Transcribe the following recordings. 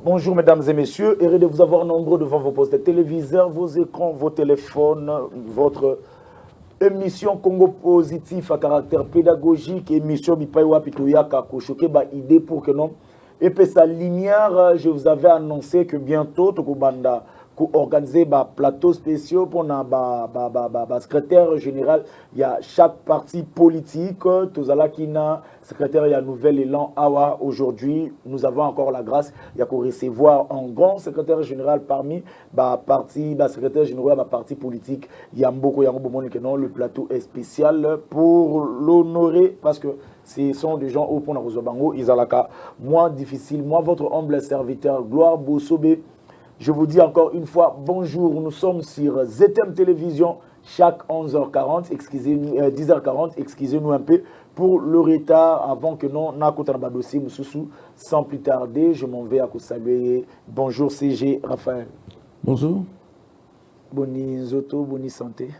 Bonjour mesdames et messieurs, heureux de vous avoir nombreux devant vos postes de téléviseurs, vos écrans, vos téléphones, votre émission Congo Positif à caractère pédagogique, émission Bipaiwa Pitoyaka Kochoke, idée pour que non. Et puis sa lumière, je vous avais annoncé que bientôt, Tokobanda, organiser des plateaux spéciaux pour le secrétaire général. Il y a chaque parti politique, Tozalakina, secrétaire, il y a Nouvel Élan Awa. Aujourd'hui, nous avons encore la grâce, il y a qu'on recevoir un grand secrétaire général parmi parti, secrétaire général, parti politique. Il y a beaucoup, le plateau est spécial pour l'honorer parce que ce sont des gens au point de ils ont la cas moins difficile. Moi, votre humble serviteur, Gloire Bossobé. Je vous dis encore une fois bonjour, nous sommes sur ZM Télévision chaque 11h40, excusez-nous, 10h40, excusez-nous un peu pour le retard avant que nous n'ayons dossier Moussoussou. Sans plus tarder, je m'en vais à vous saluer. Bonjour CG Raphaël. Bonjour. Boni Zoto, boni santé.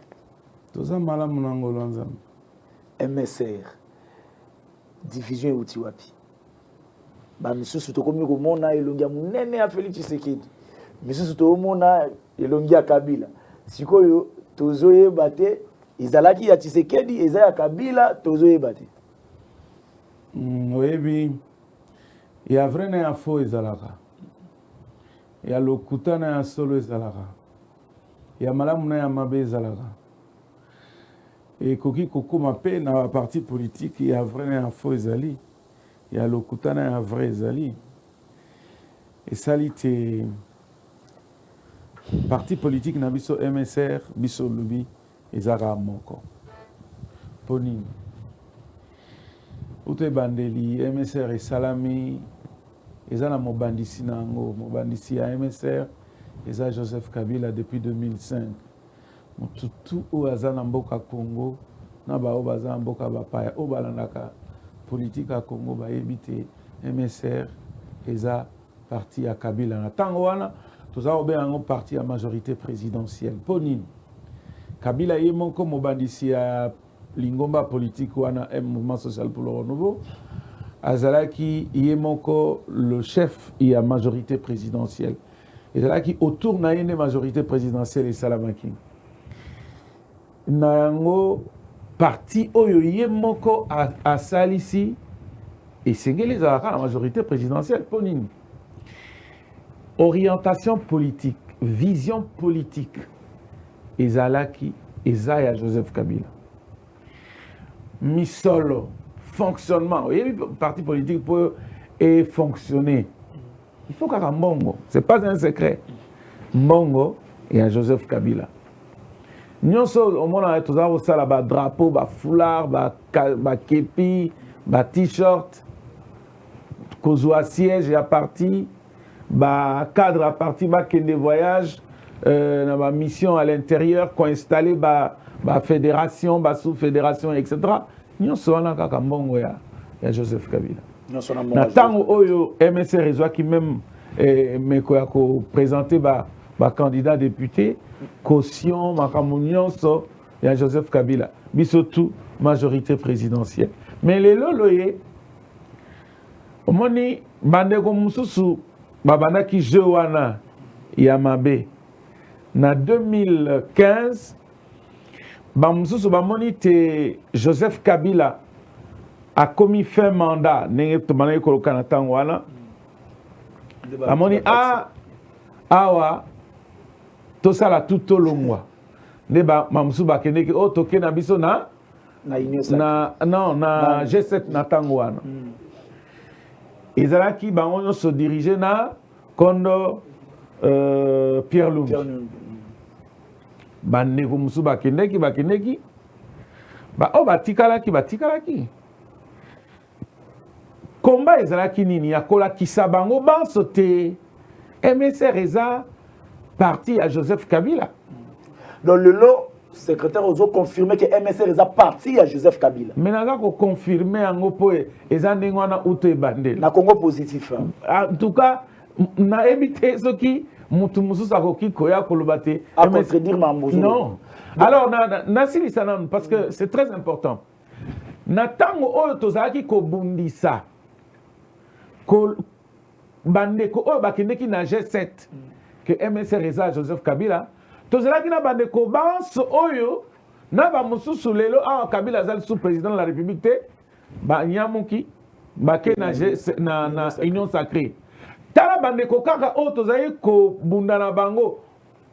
Toza mala munangolo nzam. MSR. Division Utiwapi. Ba Moussoussou to komi ko mona elongia munene a Félix Tshisekedi. Misusu toomona elongi ya Kabila. Sikoyo tozoye bate izalaki ya Tshisekedi eza ya Kabila tozoye bate. Oyebi ya vrai na ya faux ezalaka. Ya lokuta na ya solo ezalaka. Ya malamu na ya mabe ezalaka. Et koki kokoma pe na parti politique ya vrai na ya faux ezali. Ya lokuta na ya vrai ezali. Et salite parti politique na biso MSR biso lubi ezaka moko ponini ute bandeli MSR et salami ezana mobandisi nango mobandisi ya MSR eza Joseph Kabila depuis 2005 mututu o azana mboka Congo na ba o bazana mboka bapaya o balandaka politique ya Congo ba yebite MSR eza parti ya Kabila na tango wana nous avons un parti à majorité présidentielle. Ponine. Kabila est mon comme bandisi à l'ingomba politique ou un mouvement social pour le renouveau. Azalaki est mon le chef et à majorité présidentielle. Et Azalaki autour na une majorité présidentielle et Salamaki. Nango parti oyo est mon à Salisi et Sengeli Zalaka la majorité présidentielle. Ponine. Orientation politique, vision politique, ezalaki, ezaya Joseph Kabila. Misolo, fonctionnement, il y a un parti politique pour fonctionner. Il faut qu'à Mbongo, ce n'est pas un secret. Mbongo et à Joseph Kabila. Nous sommes au monde où nous avons des drapeaux, des foulards, des képi, des t-shirts, des sièges et à partir. Cadre à partir de voyage, ma mission à l'intérieur, qu'on installé fédération, sous-fédération, etc. Nous sommes là quand Mbongo ya Joseph Kabila. Na tango oyo MSR réseau qui même me ko présenter candidat député caution makamunion so ya Joseph Kabila. Bisotu majorité présidentielle. Mais les loloye omoni bandeko mususu babana ki Joana Yamabe na 2015 bamususu bamoni te Joseph Kabila a commis fin mandat nenge tomana ko kanata wana bamoni awa to sala tout longwa ne ba mamusu bakende ki o toke na biso na G7 na tango wana ezalaki bango nyonso dirige na kondo Pierre Lumbi bandeko musu bakendeki batikalaki komba ezalaki nini yakolakisa bango banso te MSR eza parti à Joseph Kabila. Donc le lot secrétaire ozo confirmé que MSR est parti à Joseph Kabila. Mais n'a ko confirmer en po ezandengo na uto ebandela. Na Congo positif. En tout cas na éviter ce qui mutu mususu akoki koya kolobate à contredire Mambozo. Non. Alors na silisanan parce que c'est très important. Na tango oyo tozaki ko bundisa ko bandeko oyo bakendeki na G7 que MSR eza Joseph Kabila tozalaki na bandeko banso oyo na bamosusu lelo awa Kabila azali sous président de la République te banyamuki bake na union sacrée tala bandeko kaka oyo tozali kobunda na bango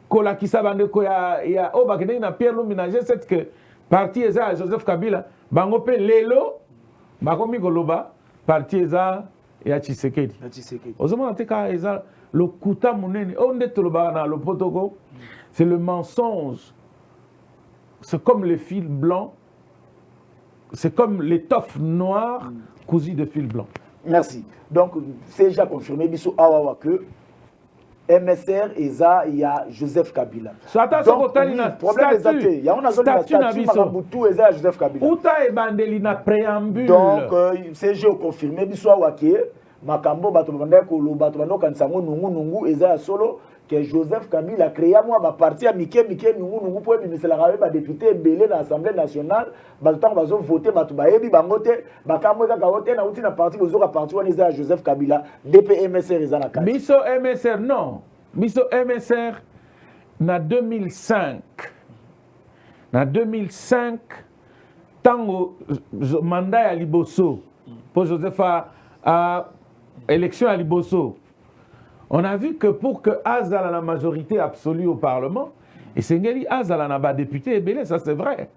kolakisa bandeko ya oyo bakendeki na Pierre Lumbi na G7 que parti eza ya Joseph Kabila bango mpe lelo bakomi koloba parti eza ya Tshisekedi. Ozomona te ka eza lokuta munene onde toloba na lopotoko c'est le mensonge. C'est comme le fil blanc. C'est comme l'étoffe noire cousue de fil blanc. Merci. Donc c'est déjà confirmé biso awawa que MSR eza ya Joseph Kabila. Donc problème exacté. Il y a une zone de statut Marabutu eza Joseph Kabila. Uta e bandeli na préambule. Donc c'est déjà confirmé biso awake makambo bato banda ko lo bato banda kansango nungu eza ya solo que Joseph Kabila créa moi ba parti à mike nungu pour ministre la ba député belé dans l'Assemblée nationale ba temps bazo voter bato ba yebi bangote bakambo ka kaote na uti na parti bozo ka parti wana eza Joseph Kabila DPMSR eza na kati. Biso MSR non. Biso MSR na 2005. Na 2005 tango mandat ya liboso pour Joseph a élection à Liboso. On a vu que pour que Azala la majorité absolue au Parlement, et Sengeli Azala n'a pas député, et ça c'est vrai.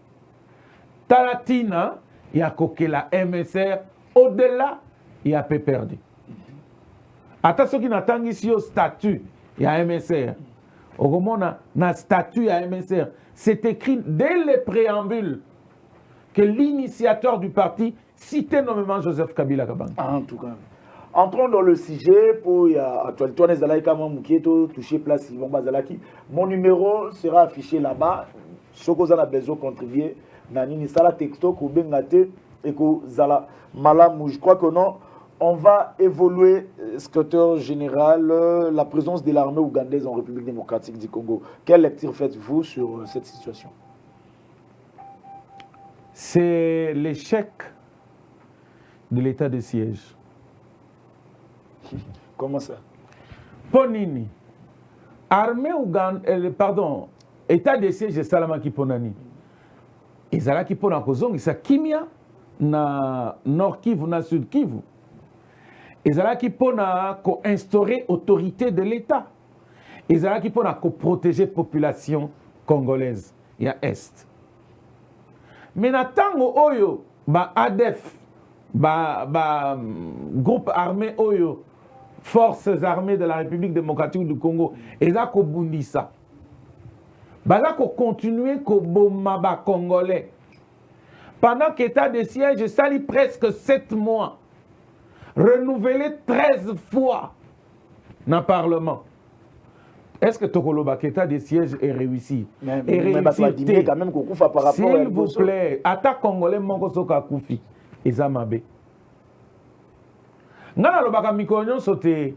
Talatina, il y a coqué la MSR, au-delà, il y a peu perdu. Attention qui n'attend ici au statut, il y a MSR. Au moment na statut, il y a MSR. C'est écrit dès les préambules que l'initiateur du parti citait nommément Joseph Kabila Kabang. En tout cas. Entrons dans le sujet pour actualité. Toucher place mon numéro sera affiché là-bas. Ce que vous avez besoin de contribuer, Nani Sala texto ko bengate et ko zala malamou. Je crois que non. On va évoluer, secrétaire général, la présence de l'armée ougandaise en République démocratique du Congo. Quelle lecture faites-vous sur cette situation? C'est l'échec de l'état de siège. Comment ça? Ponini. Armée ougandaise, pardon, état de siège de Salamaki Ponani. Et Zalaki Pona Kozong, il Kimia, na Nord Kivu, na Sud Kivu. Et Zalaki Pona ko instaurer autorité de l'État. Et Zalaki Pona ko protéger la population congolaise. Il y a Est. Mais natango Oyo, ba ADF, ba groupe armé Oyo, forces armées de la République démocratique du Congo, et ça ko bundisa. Baza ko continuer ko bomaba congolais. Pendant qu'état de siège sali presque 7 mois, renouvelé 13 fois dans le Parlement. Est-ce que Tokoloba état de siège est réussi? S'il vous plaît, attaque congolais moko soka kufi ezamabe. Ngana lobaka mikonyo sote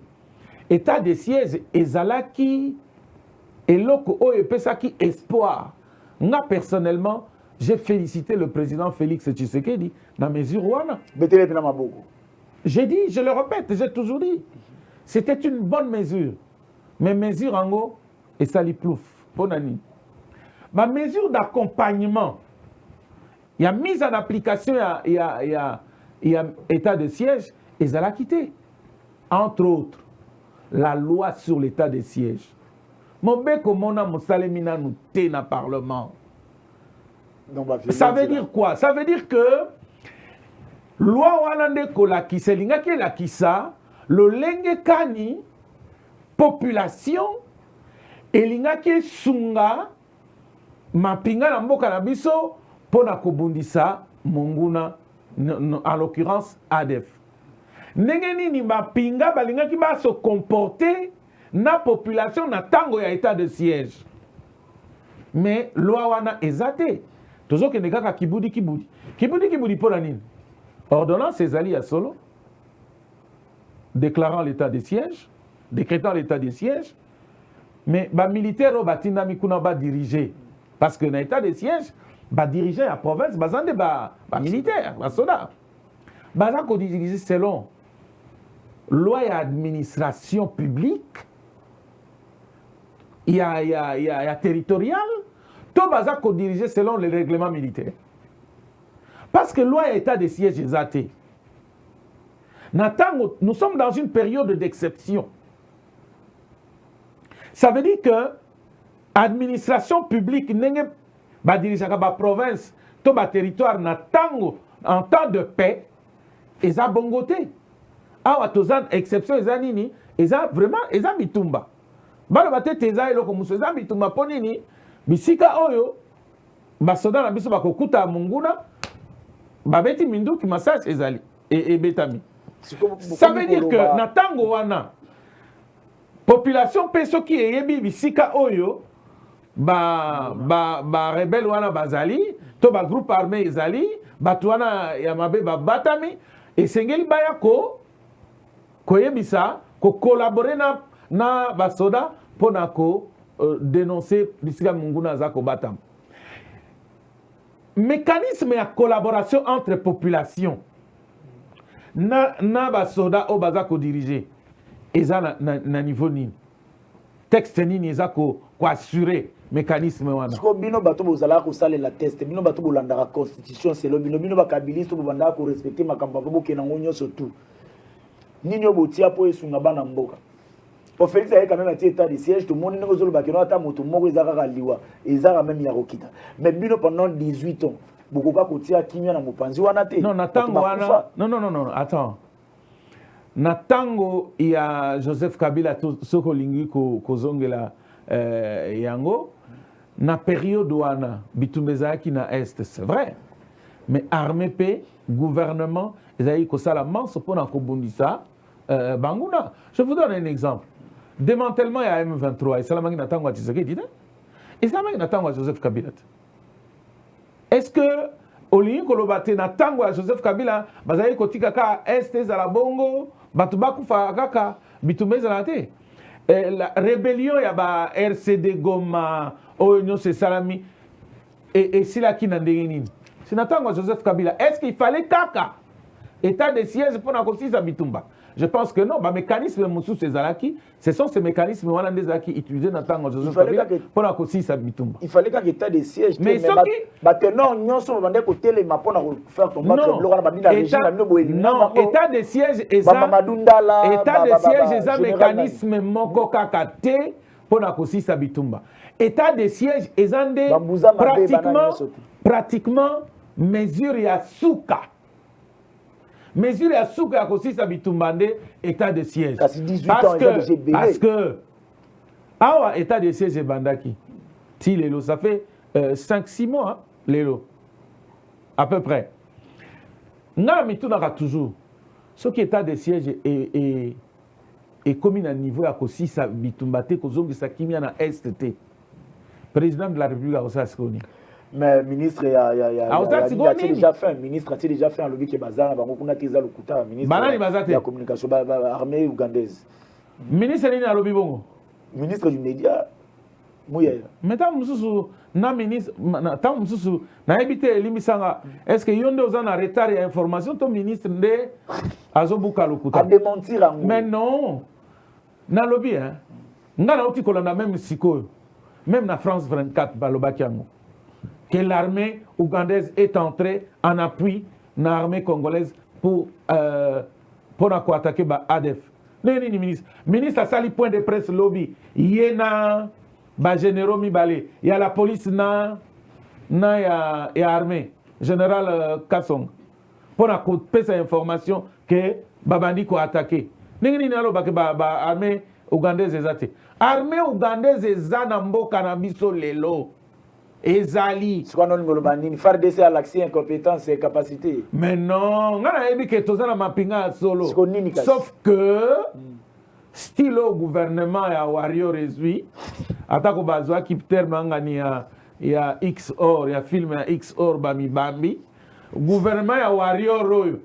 état de siège ezalaki eloko oyo pesaki espoir. Nga personnellement, j'ai félicité le président Félix Tshisekedi dans mesure wana. J'ai dit, je le répète, j'ai toujours dit, c'était une bonne mesure. Mais mesure en gros, et ça lui plouf. Bonani. Ma mesure d'accompagnement, il y a mise en application, il y a état de siège, et ça l'a quitté. Entre autres, la loi sur l'état de siège. Mon bec, mon âme, salemina nous té dans le Parlement. Ça veut dire quoi? Ça veut dire que loi walande kola kise lingaki la kisa le lenge kani population elingaki sunga mapinga na mboka na biso pona kobundisa monguna en l'occurrence ADF. Ndenge nini mapinga balingaki ba se comporter na population na tango ya état de siège. Mais loi wana ezate toujours que nekaka kibudi pona nini? Ordonnance ezali à solo, déclarant l'état de siège, décrétant l'état de siège, mais les militaires au batinda mikuna ba diriger parce que dans l'état de siège, ba diriger la province, bazande ba militaire, ba soda. Baza ko diriger selon loi et administration publique, il y a territorial, tout baza qu'on dirige selon les règlements militaires. Parce que loi et état de siège est athée. Nous sommes dans une période d'exception. Ça veut dire que l'administration publique n'est pas dirigée par la province, tout le territoire, en temps de paix, et ça bongoté. Ah, exception, et ça vraiment, et ça mitumba. Balobate teza eloko musoza mitumba ponini, bisika oyo, basoda na biso bakokuta munguna, babeti minduki massage ezali, et betami. Ça veut dire que na tango wana, population peso qui eyebi bisika oyo, ba rebelle wana bazali, to ba groupe armé ezali, batuana yamabe ba batami, et sengeli baya ko yebisa, ko collaborer na basoda pour dénoncer bisika munguna zako batam. Mécanisme de collaboration entre populations. Na basoda o bazako diriger. Eza na niveau nini. Texte nini eza ko assurer mécanisme wana. Parce que bino bato bozala ko sala la test, bino bato bolanda la constitution c'est bino bakabiliste bo banda ko respecter makamba bo ke nango nyoso tout. Nini obotia po esunga bana mboka. Pour Félix a quand même un état de siège, tout le monde n'a pas besoin de moto, tout le même Yarokita. Mais pendant 18 ans, beaucoup de gens qui ont été en non, non, attends. Natango, il y a Joseph Kabila, Soko Lingui, Kozongela Yango. Na période où on a Bitumbeza qui na Est, c'est vrai. Mais armée paix, gouvernement, ils ont eu que ça la manche pour na Kobundisa, Banguna. Je vous donne un exemple. Démantèlement, il y a M23. Et ça, il y a Tshisekedi. Et ça, il y a Joseph Kabila. Est-ce que, au lieu que l'on a Joseph Kabila, il y a Kotikaka, Est, Zalabongo, Batubaku, Fakaka, Bitumé, Zalate. La rébellion, il y a RCD, Goma, Oignon, c'est Salami. Et c'est là qui n'a pas c'est Natangwa Joseph Kabila. Est-ce qu'il fallait Kaka? État de siège pour la Bitumba. Je pense que non, le mécanisme Moussou Cezalaki, ce sont ces mécanismes qui utilisés dans le Joseph Kabila pour la Kossi Sabitumba. Il fallait qu'un état de siège. Mais ce qui. Non, nous sommes en côté les pour faire tomber non, état de siège et un mécanisme Moko Kakate pour la Kossi Sabitumba. État de siège et pratiquement mesure ya souka. Mesure à souka aussi ça bitumbande état de siège. Parce que awa état de siège bandaki. Ti lelo ça fait 5-6 mois lelo. À peu près. Nga mitunaka toujours. Ce qui état de siège est commis à niveau à kosi ça bitumbate kozongi sa kimia na STT. Président de la République a aussi skoni. Mais ministre a déjà fait, ministre a déjà fait un lobby qui est basé à Lokuta, ministre de la communication armée ougandaise. Ministre de lobby bongo. Ministre du média, Mouya. Mais tant na ministre, tant na habité limisanga. Est-ce que yonde aux en retard et information ton ministre de Azobuka Lokuta. À démentir. Mais non, na lobby hein. Ngana oti kolanda même siko, même na France 24 balobakiango. Que l'armée ougandaise est entrée en appui de l'armée congolaise pour attaquer ADF. Le ministre a sali point de presse lobby. Il y a des généraux Mibale. Il y a la police, il y a l'armée. Général Kassong. Pour couper cette information que Babandi a attaqué. L'armée ougandaise est attaquée. L'armée ougandaise est attaquée. Ezali. Ce qu'on a dit, FARDC a l'accès, incompétence et capacité. Mais non, on a dit que tout ça mapinga solo. Sauf que, style au gouvernement et à Wario Rezui, attaque bazwa qui terme il y a XOR, il y a film XOR Bami Bambi, gouvernement et à Wario Royo.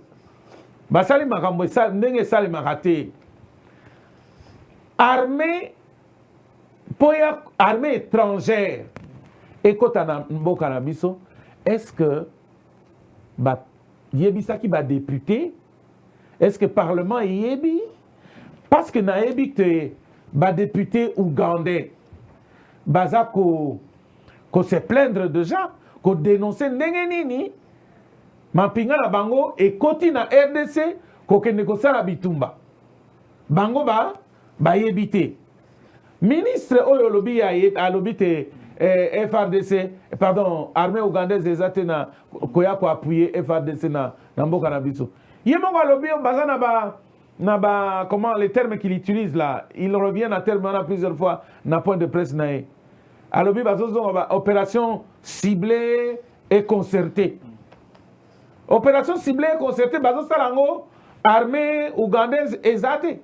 Basali makambo ndenge sali makate. Armée étrangère. Et quand on a est-ce que Yebisa qui va député, est-ce que le Parlement est Yebi, Parce que naebi que ba député ougandais baza ko se plaindre déjà, ko dénoncer ndenge nini mapinga na bango et koti na RDC ko kende ko sala bitumba. Bango ba yebite. Ministre oyo lobi ya alobite FRDC, pardon, armée ougandaise ezate na koya ko appuyer FRDC na mboka na biso. Yemoko alobi baza na ba comment les termes qu'il utilise là, il revient à terme plusieurs fois na point de presse na e. Alobi bazozo ba opération ciblée et concertée. Opération ciblée et concertée bazo salango armée ougandaise ezate.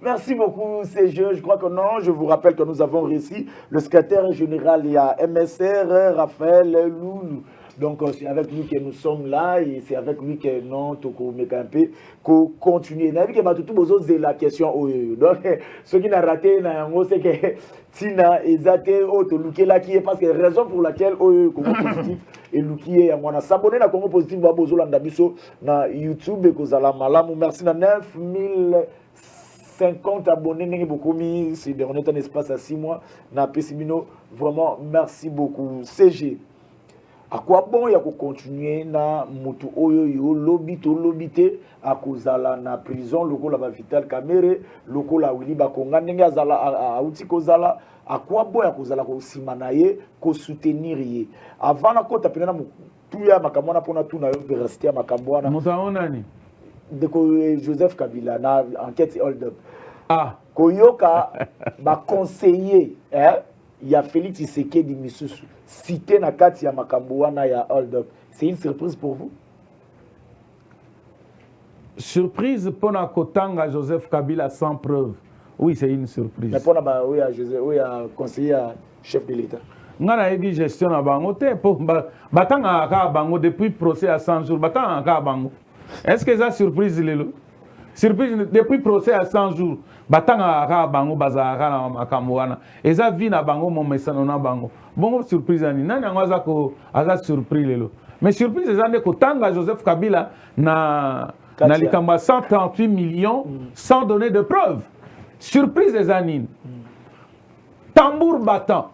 Merci beaucoup, CG. Je crois que non. Je vous rappelle que nous avons réussi. Le secrétaire général, il y a MSR, Raphaël Loulou. Donc, c'est avec lui que nous sommes là et c'est avec lui que nous, Toko Mekampe, qu'on continue. N'a vu que tout besoin de la question. Donc, ce qui n'a raté, c'est que Tina et Zate, Toluke là qui est parce que la raison pour laquelle Congo Positif et Luki est on a s'abonné à Congo Positif, va bozo landabiso na YouTube et Kozala Malamu. Merci na 9050 abonnés, beaucoup mis, c'est on est un espace à 6 mois. Na Pessimino, vraiment, merci beaucoup. CG. À quoi bon il y a continuer na mutu oyo yo lobby to lobité à kozala na prison loko la Vital Kamere loko la Willy Bakonga ndenge azala a uti kozala à quoi bon ya kozala ko simanaye ko soutenir ye avant na kota pena mutu ya makamona pona tu na yo rester ya makambwana mutaona ni de ko Joseph Kabila na enquête hold up koyoka ba conseiller il y a Félix Tshisekedi Misusu cité na kati ya makambuana ya hold up. C'est une surprise pour vous? Surprise pour na kotanga Joseph Kabila sans preuve. Oui, c'est une surprise. Mais pour na oui à Joseph, oui à conseiller chef de l'État. Ngana ebi gestion na bango te pour batanga ka bango depuis procès à 100 jours batanga ka bango. Est-ce que ça surprise lelo? Surprise depuis procès à 100 jours. Batanga ka bango bazaka na makamwana. Eza vi na bango mo mesano na bango. Bongo surprise ani nani angaza ko aza surprise lelo. Mais surprise eza ndeko tanga Joseph Kabila na likamba 138 millions sans donner de preuves. Surprise eza nini. Tambour battant.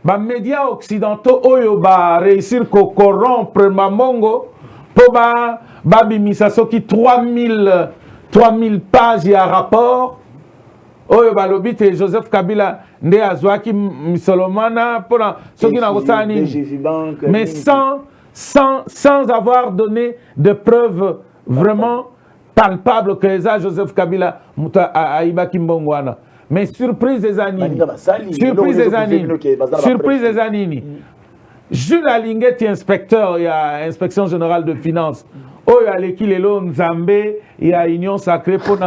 Ba médias occidentaux oyo ba réussir ko corrompre mamongo po ba bimisa soki 3000 pages ya rapport oyo balobi te Joseph Kabila nde azwaki misolomana pona soki na kosani mais sans avoir donné de preuves vraiment palpables que ça Joseph Kabila muta aibaki mbongwana. Mais surprise des années. Surprise des années. Surprise des années. Jules Alingeti, inspecteur, il y a inspection générale de finances. Oh, il y a l'équipe Nzambe, il y a Union Sacrée pour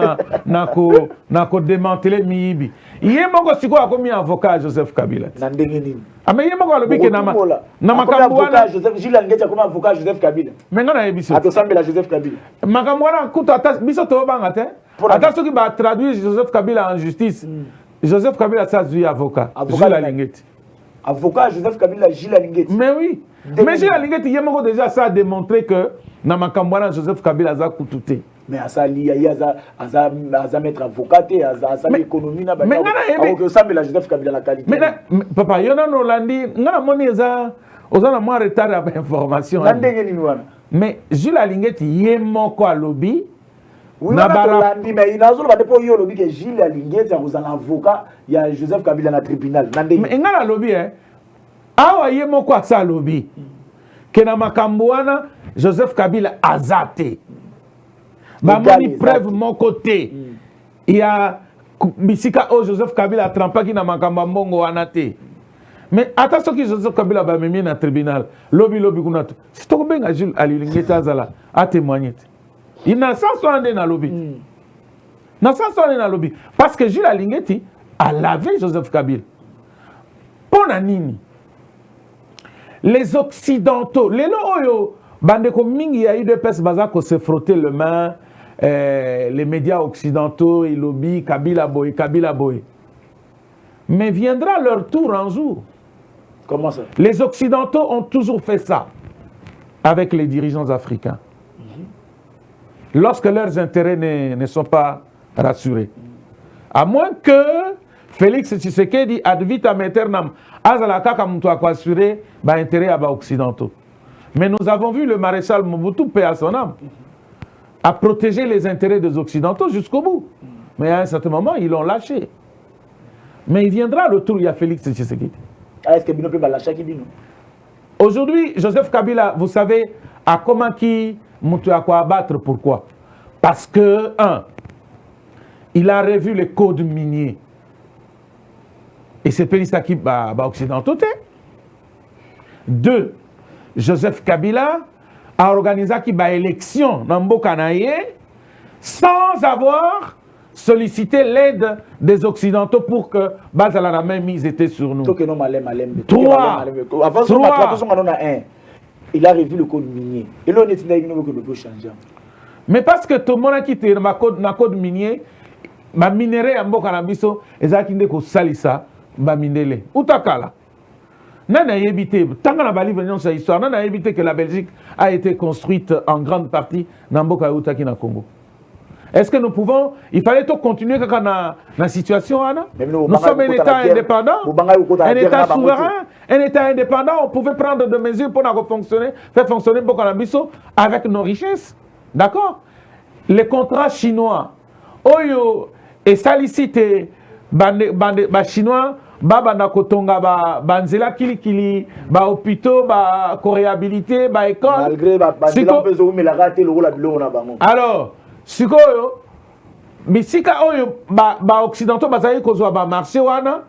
démanteler Miibi. Il y a un commis avocat Joseph Kabila. Ah, mais il y a un avocat Joseph Jules Alingeti comme avocat Joseph Kabila. Mais non, il y a un Joseph Kabila. Makamwana kuta biso to bangate. Attends ce qui va traduire Joseph Kabila en justice. Joseph Kabila ça lui avocat. Jules Alingeti. Avocat Joseph Kabila Jules Alingeti. Mais oui. Mais Jules Alingeti il y a déjà ça a démontré que na makambwana Joseph Kabila za kututé. Mais asali aza mettre avocat et aza économie na ba. Mais ngana ça mais la Joseph Kabila la qualité. Mais papa yona no landi ngana moni eza ozana mo retard à information. Mais Jules Alingeti yemoko alobi. Oui, mais il a pas eu lobby que Gilles Alingeti a avocat, il y a Joseph Kabila dans le tribunal. Mais il y a un lobby, hein? Ah, il y a un lobby. Que dans Makambouana, Joseph Kabila a zaté. Mamoni preuve mon côté. Il y a Bisika Joseph Kabila a trempé qui n'a Makambambongo anaté. Mais attention que Joseph Kabila va même dans le tribunal. Lobby kunato. C'est tout bien Gilles Alingeti a témoigné. Il n'a sans soin dans le lobby. N'a sans soin dans le lobby. Parce que Jules Alingeti a lavé Joseph Kabila. Pour Nini, les Occidentaux, les loyaux, Bandeko Mingi, il y a eu des personnes qui se frottaient les mains, les médias occidentaux, et lobby, Kabila Boy. Mais viendra leur tour un jour. Comment ça? Les Occidentaux ont toujours fait ça avec les dirigeants africains. Lorsque leurs intérêts ne sont pas rassuré. À moins que Félix Tshisekedi ad vitam aeternam azalaka kamuto assuré ba intérêt à occidentaux. Mais nous avons vu le maréchal Mobutu, paix à son âme, a protégé les intérêts des occidentaux jusqu'au bout. Mais à un certain moment, ils l'ont lâché. Mais il viendra le tour, il y a Félix Tshisekedi. Est-ce que Bino peut lâcher qui Bino? Aujourd'hui, Joseph Kabila, vous savez, a comment qui monte à quoi abattre, pourquoi? Parce que, un, il a revu les codes miniers. Et c'est Pélissa qui va occidentaux. Deux, Joseph Kabila a organisé une élection dans Mbokanaye sans avoir sollicité l'aide des Occidentaux pour que Bazala la même mise était sur nous. Trois. Il a revu le code minier. Et là, on est peut changer. Mais parce que tout le monde a quitté le code minier, ma minerai en Mbokanabiso, et ça qui n'est que salissa, ma minele. Outakala. Nana évité, tant qu'on a bali venir sur l'histoire, nana évité que la Belgique a été construite en grande partie dans Mboka Outaki na Congo. Est-ce que nous pouvons, il fallait tout continuer quand la situation, Anna? Nous sommes un État indépendant, un État souverain, un État indépendant, on pouvait prendre des mesures pour faire fonctionner Mboka Nabiso avec nos richesses. D'accord? Les contrats chinois, Oyo et Salicité, chinois, baba na kotonga banzela kili ba hôpitaux ba réhabilité ba école malgré banzela pezo mais la raté le rôle biloko na bango. Alors sikoyo bisika oyo ba occidentaux bazali kozwa ba marché wana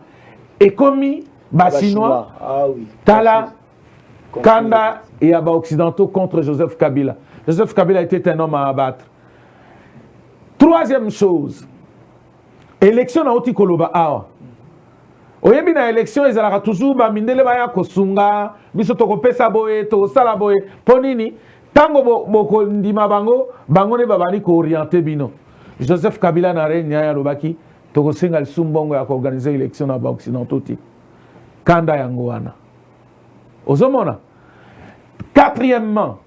ekomi ba chinois. Ah oui. Tala kanda et ba occidentaux contre Joseph Kabila. Joseph Kabila était un homme à abattre. Troisième chose, élection na oti koloba awa. Oyebi na élection ezalaka toujours ba mindele baya kosunga biso tokopesa boye tosala boye ponini tango boko ndima bango ne babali ko orienter bino. Joseph Kabila na renya ya lobaki tokosenga lisumbongo ya ko organiser élection na ba occidentaux ti kanda yango wana. Ozomona. Quatrièmement,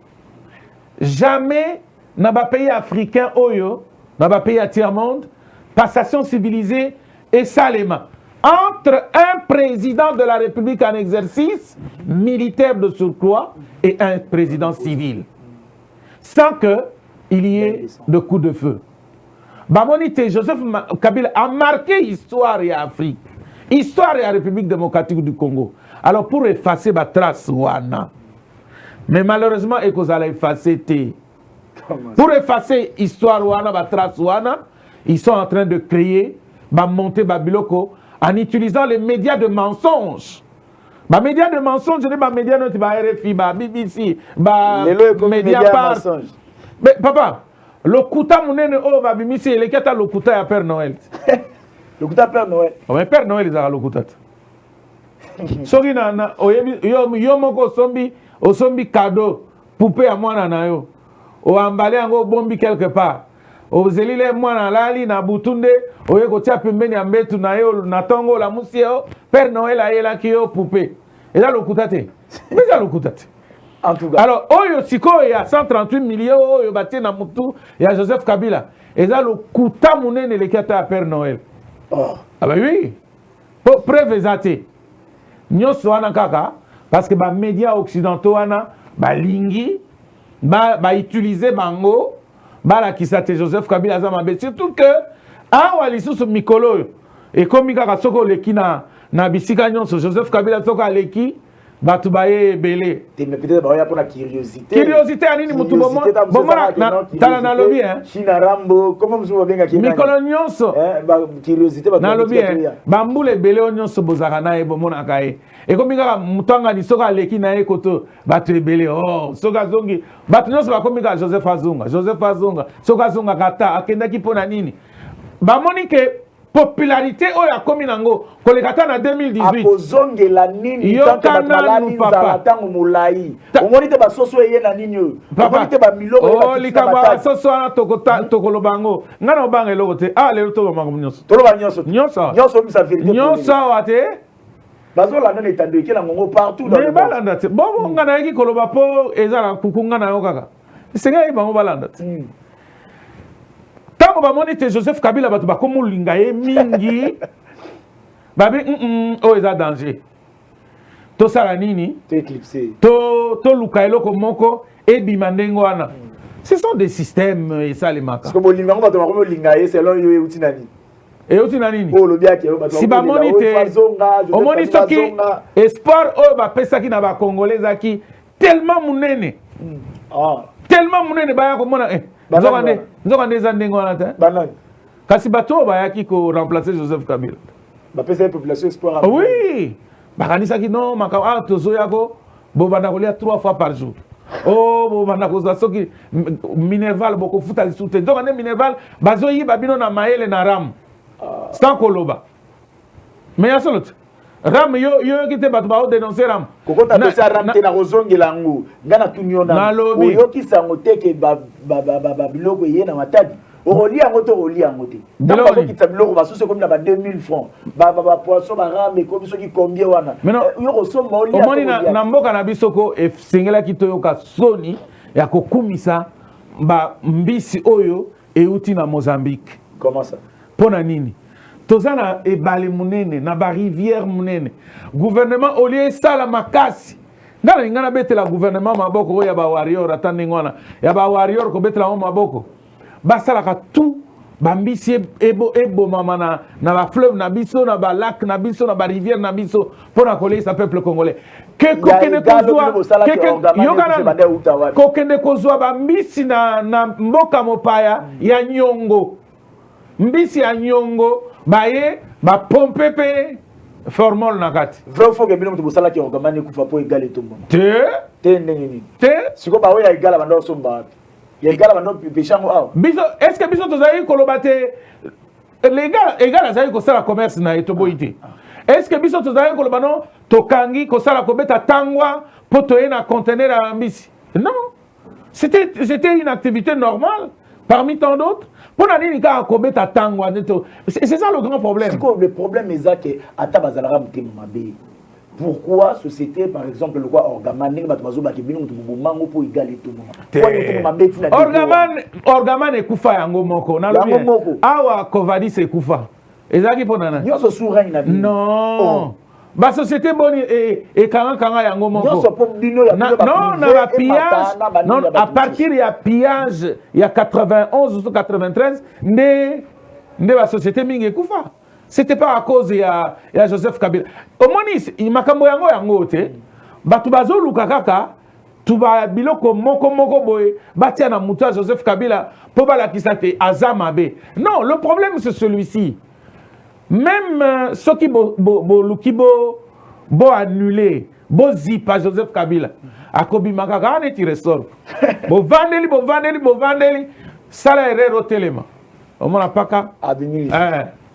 jamais na ba pays africain oyo na ba pays à tiers-monde passation civilisée et salema entre un président de la République en exercice, militaire de surcroît, et un président civil, sans qu'il y ait de coup de feu. Bamonite, Joseph Kabila a marqué l'histoire et l'Afrique, histoire et la République démocratique du Congo. Alors pour effacer la trace, mais malheureusement, ils ont effacé. Pour effacer l'histoire, la trace, ils sont en train de créer, monter Babiloko, en utilisant les médias de mensonges. Les médias de mensonges, je dis les médias de RFI, BBC, Mediapart. Mais papa, le Kouta Mounene, oh, BBC, il est le Kouta à Père Noël. Le Kouta Père Noël. Oh, mais Père Noël, il a le Kouta. Sorina, yomoko sombi cadeau, poupée à moi, nanayo. Ou emballé en bombi quelque part. Ozelile mwana lali na butunde oyeko tia pembeni ambetu na yo na tongo la musio Père Noël ayela ki yo poupée. Et là lokuta te. Mais ça lokuta te. En tout cas. Alors oyo siko ya 138 millions oyo batie na mutu ya Joseph Kabila. Et là lokuta munene le kata Père Noël. Oh. Ah bah oui. Pour preuve ezate. Nyoso wana kaka parce que ba médias occidentaux wana ba lingi ba utiliser bango bala kisate Joseph Kabila Zamabe surtout que awa lisusu mikolo et comme kaka soko leki na bisika nyonso Joseph Kabila soko leki batu baye belé mais peut-être ba pour la curiosité anini mutu bomona tala na lobby hein China Rambo comment vous benga ki mikolo nyonso ba curiosité ba na lobby bambule belé nyonso bozaka na e bomona kae et comme kaka mutanga ni soko leki na e koto batu belé oh soka zongi batu nyonso ba komika Joseph Azunga soka zonga kata akenda ki pona nini ba monike popularité oya komi nango kolekata na 2018 akozongela nini tanka malali nzala tango mulai omoni te basoso eye na nini oyo omoni te bamiloko oh likambo basoso wana tokolobango nga na obanga eloko te lelo tolobango nyonso toloba nyonso bisa vérité nyonso awa te bazolanda na etando ekela ngongo partout mais balanda te bongo nga nayeki koloba mpo eza na kuku nga na yo kaka esengai bango balanda te Tango ba monite Joseph Kabila batu ba komo lingaye mingi. Babi oh eza danger. To sala nini? To éclipsé. To lukaelo ko moko e bimandengo wana. Ce sont des systèmes et ça les maka. Parce que bon lingango batu ba komo lingaye selon yo euti nani. Et euti nani? Oh lo biaki yo batu. Si ba monite o monite ki espoir o ba pesa ki na ba congolais ki tellement munene. Tellement munene ba ya ko mona nzokande zandengo wana ta. Banani. Kasi bato ba ya ki ko remplacer Joseph Kabila. Ba pesa la population espoir. Oui. Bakanisa ki non maka tozo yako bo bana kolia 3 fois par jour. Oh bo bana ko soki Minerval boko futa lisute. Nzokande Minerval bazo yi babino na maele na ram. Sans koloba. Mais ya solot. Ram yo ki te batu ba o dénoncer ram. Koko ta pesa ram te na kozongela ngo. Ngana tunyona. Oyo ki sango teke ba biloko ye na matadi. Oli yango to oli yango te. Donc ba ki ta biloko ba so comme na ba 2000 francs. Ba poisson ba ram ko biso ki combien wana. Yo ko somba oli. Omoni na mboka na bisoko e singela ki to yoka soni ya kokumisa ba mbisi oyo euti na Mozambique. Comment ça? Pona nini? Tozana e bale munene na ba rivière munene. Gouvernement olie sala makasi. Ngana betela gouvernement maboko ya ba warrior atande ngwana. Ya ba warrior ko betela maboko. Basala ka tout bambisi ebo mama na ba fleuve na biso na ba lac na biso na ba rivière na biso pona coller sa peuple congolais. Que kokende kozwa kokende kozwa bambisi na mboka mopaya ya nyongo. Mbisi ya nyongo baye ba pompe pe formol na kati. Vrai faut que bino mutu bosala ki organiser kufa po égaler tout le monde. Te ndengeni. Te siko ba oya égaler bando somba. Ya égaler bando pechango awa. Biso est-ce que biso tozali kolobate égal azali ko sala commerce na etoboité. Est-ce que biso tozali kolobano tokangi ko sala ko beta tangwa poto na conteneur à mbisi? Non. C'était une activité normale parmi tant d'autres. C'est ça le grand problème. Le problème est que pourquoi société par exemple le quoi Orgaman Orgaman ekufa yango moko na lobi awa Covadis ekufa ezaki ponana nyoso sourang na non ba société boni et kanga yango moko non na ba pillage non à partir ya pillage il y a 91 ou 93 ne ba société mingi ekufa. C'était pas à cause il y a Joseph Kabila. Au moins il makambo yango te batu bazo lukakaka tuba biloko moko boy batia na muta Joseph Kabila po bala kisate azamabe. Non, le problème c'est celui-ci. Même ceux qui bo annuler bo zipa Joseph Kabila akobi makaka ne ti ressort. Bo vandeli sala erreur au telema. Au moins paka avenir.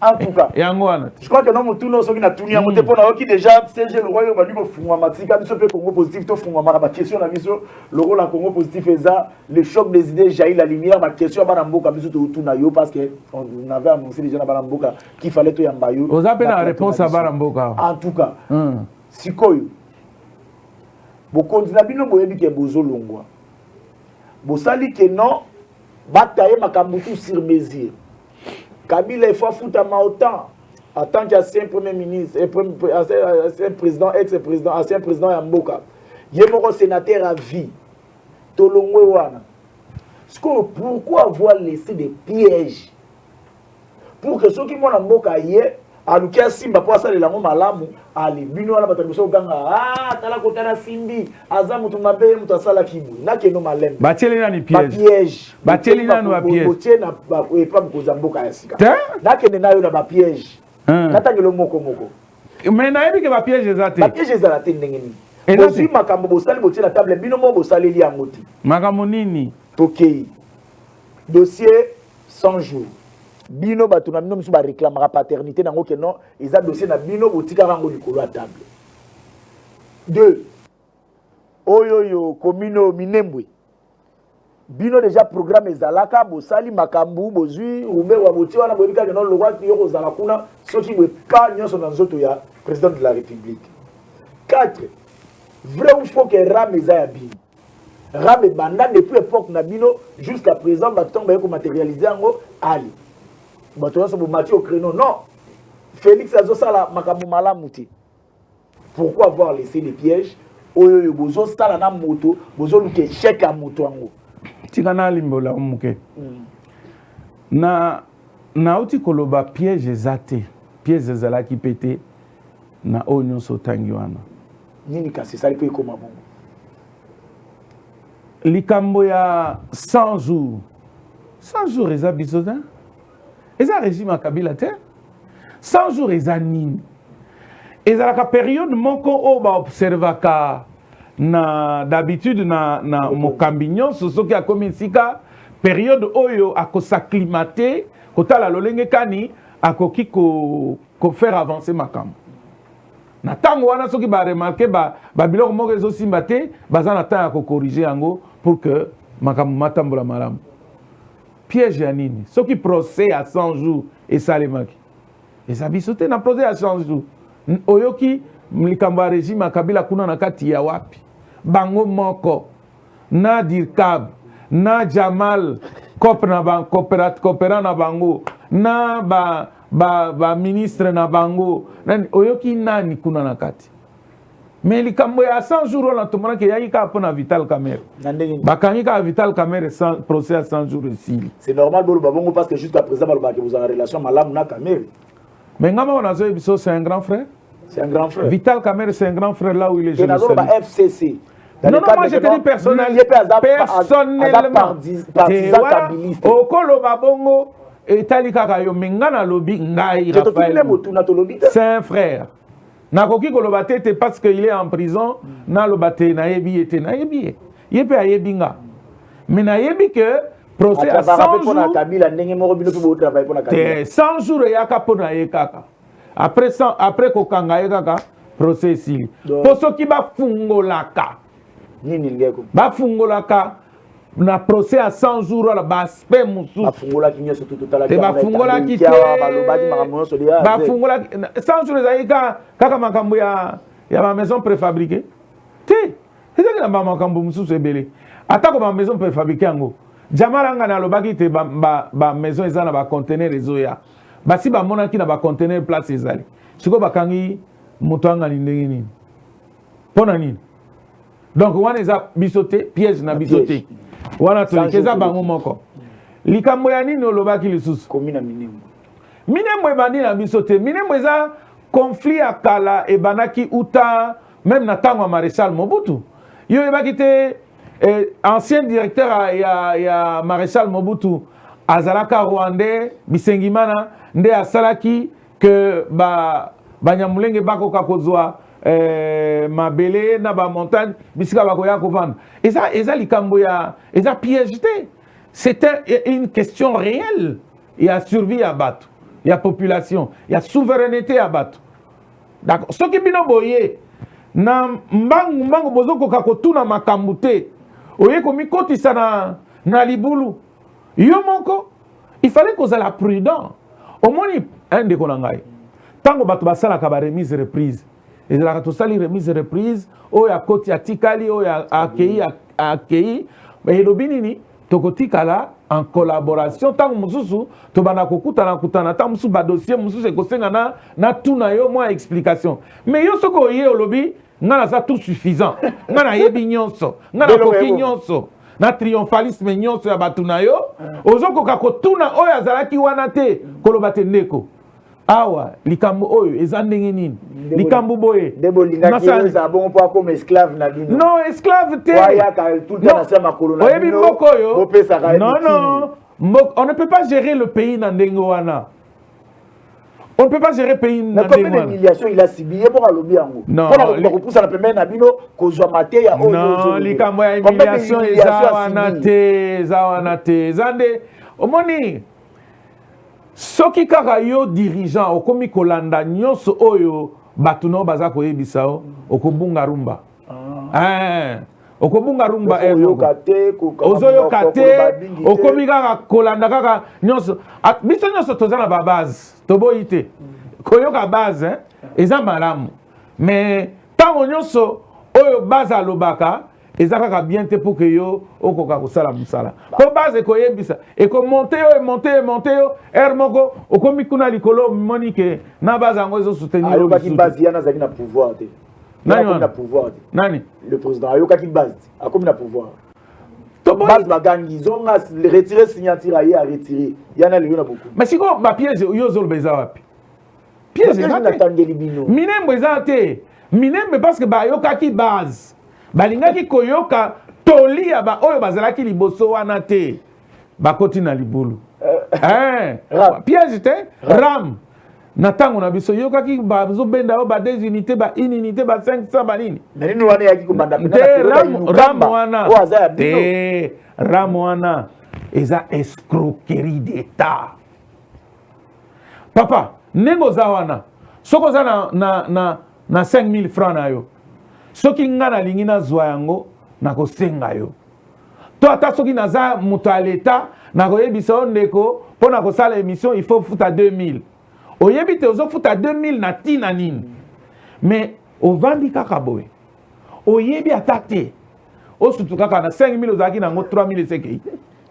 En tout cas, je crois que nous tous ceux qui n'ont tourné à monter pour nous qui déjà CG le royaume va lui foutre matika nous peut Congo positif to foutre ma question la mission le rôle en Congo positif est ça le choc des idées jaillit la lumière ma question à Baramboka biso to tourna yo parce que on avait annoncé déjà à Baramboka qu'il fallait to yamba yo. Vous avez la réponse à Baramboka. En tout cas, sikoyo bo continue bino boyebi ke bozo longwa. Bo sali que non bataille makambutu sur mesure. Kabila il faut foutre autant en tant qu'ancien premier ministre, ancien président, ex-président, ancien président Yamboka. Il est mon sénateur à vie. Tolongwe wana. Pourquoi avoir laissé des pièges pour que ceux qui m'ont Yamboka hier, à l'oukia simba pour ça les langues malamu, allez, bino ala batamiso ganga, tala kotana simbi, azamu tumabe mutasala kibu, na keno malem. Batieli na ni piège. Piège. Batieli na no piège. Botier na pas beaucoup zamboka yasika. Na kene na yo na ba piège. Kata ngelo moko. Mais na yebi ke ba piège ezate. Ba piège ezate ndengeni. Bozi makambo bosali botier na table bino mo bosali li angoti. Makambo nini? Tokei. Dossier 100 jours. Bino batu na bino misu ba réclamera paternité nango ke non, eza dossier na bino botika rango likolo à table. 2. Oyoyo komino minembwe. Bino déjà programme ezalaka bosali makambu bozui rumbe wa boti wana boyika ke non le roi yo kozala kuna soki boye pas nyonso na nzoto ya président de la République. 4. Vrai ou faux que ram eza ya bino. rabe banda depuis l'époque Nabino jusqu'à présent baton ba ko matérialiser ngo ali bato so Mathieu au créneau non Félix azosala makambo malamuti. Pourquoi avoir laissé les pièges oyo bozo sala na moto bozo luke chèque à moto ngo tikana limbola muke na uti koloba piège ezate piège ezalaki pété na onyo sotangi wana nini kasi sali pe koma bongo likambo ya 100 jours eza bisoda eza régime akabila te 100 jours eza nini ezalaka période moko o ba observaka na d'habitude na mokambi nyonso soki akomi esika période oyo akosaklimate kotala lolenge kani akoki ko faire avancer makambo na tango wana soki ba remarquer ba biloko moko ezosimba te baza na temps ya kokorige yango pour que makambo matambola malamu piège ya nini soki procès à 100 jours esalemaki eza biso te na procès à 100 jours oyoki likambo ya régime akabila kuna na kati ya wapi bango moko na dirkab na jamal coopérant na bango na ba ministre na bango oyoki nani kuna na kati mais likambo ya 100 jours wana tomonaki yaki kaka mpona Vital Kamerhe bakangi kaka Vital Kamerhe procès à 100 jours esili c'est normal boloba bongo parce que jusqu'à présent balobaki vous en relation malamu na Kamerhe mais ngama wana zoyebi biso c'est un grand frère. C'est un grand frère. Vital Kamerhe, c'est un grand frère là où il est jeune. Et FCC. Non, moi je te dis personnellement. Au Koloba Bongo, et Talika Yo Mengana Lobi, Ngai Raphaël. C'est un frère. Nakoki Koloba Tete parce qu'il est en prison, na Lobate, Naebi était Naebi. Yepe Ayebinga. Mais Naebi que procès à 100 jours. 100 jours et Yakapona Yekaka. Après kokanga kaka procès sili poso ki ba fungolaka nini ngeko ba fungolaka na procès à 100 jours la ba aspect musu ba fungola ki nyoso tutala ki ba fungola ki ba fungola 100 jours zaika kaka makambo ya ba maison préfabriquée te ezali na ba makambo musu ebele atako ba maison préfabriquée yango jamalanga na lobaki te ba maison ezana ba conteneur ezoya basi ba monaki na ba conteneur place ezali siko bakangi moto anga ndenge nini pona nini donc wana eza bisote piège na bisote wana to keza bango moko likambo ya nini olobaki lisusu komina minemo ebandi na bisote minemo eza conflit akala ebanaki uta même na tango maréchal Mobutu yo ebaki te ancien directeur ya maréchal Mobutu azalaka rwandais bisengimana nde asalaki que banyamulenge bakoka kozwa mabele na ba montagne bisika bakoya kovanda eza likambo ya eza piège te c'était une question réelle il y a survie à bato il y a population il y a souveraineté à bato d'accord soki bino boye na mbangu bozokoka kotuna makambo te oye komikotisa na libulu yo moko il fallait kozala prudent omoni ndeko na ngai tango bato basalaka ba remise reprise ezalaka tosali remise reprise oyo akoti atikali oyo akei elobi nini tokotikala en collaboration tango mosusu tobanda kokutana tango mosusu badossier mosusu ekosenga na tuna yo mwa explication mais yo soko oye olobi nga naza tout suffisant nga nayebi nyonso nga nakoki nyonso na triomphalisme nyonso ya bato na yo ozokoka kotuna oyo azalaki wana te koloba te ndeko awa likambo oyo eza ndenge nini likambo boye non esclave te oyebi moko oyo non on ne peut pas gérer le pays na ndenge wana. On ne peut pas gérer le pays. Mais combien d'humiliations il a subi pour alobi yango? Non, repousse la première nabino kozwa maté ya oyo. Non, likambo ya humiliation ezawana te zande omoni soki kaka yo dirigeant okomi kolanda nyonso oyo bato no baza koyebisa o okobunga rumba. Okobunga rumba ozoyoka te okomi kaka kolanda kaka nyonso biso nyonso toza na ba base toboyi te koyoka base eza malamu mais tango nyonso oyo base alobaka ezaka bien te pour que yo okoka kosala musala po base koyebisa et ko monter yo moko okomi kuna likolo monique na base yango ezo soutenir ayo ki base yana zaki na pouvoir te na pouvoir te nani le président ayo ki base akomi na pouvoir to base bagangi zonga retirer signature ayi a retirer yana le na beaucoup mais siko ba piège yo zolo beza wapi piège na tangeli bino minembo ezate minembe parce que ba yo ki base balingaki koyoka tolia ba oyo bazalaki liboso wana te bakoti na libulu piège te ram na tango na biso yokaki bazobenda o ba 2 unités ba 1 unité ba 500 ba nini nini wana yaki kobanda ram wana te ram wana eza escroquerie d'état papa nengo za wana soko za na 5000 francs na yo soki nga nalingi nazwa yango nakosenga yo to ata soki naza moto ya leta nakoyebisa yo ndeko mpo na kosala émission il faut futa 2000 oyebi te ozofuta 2000 na ntina nini mais ovandi kaka boye oyebi ata te osutu kaka na 5000 ozalaki nango 3000 esekei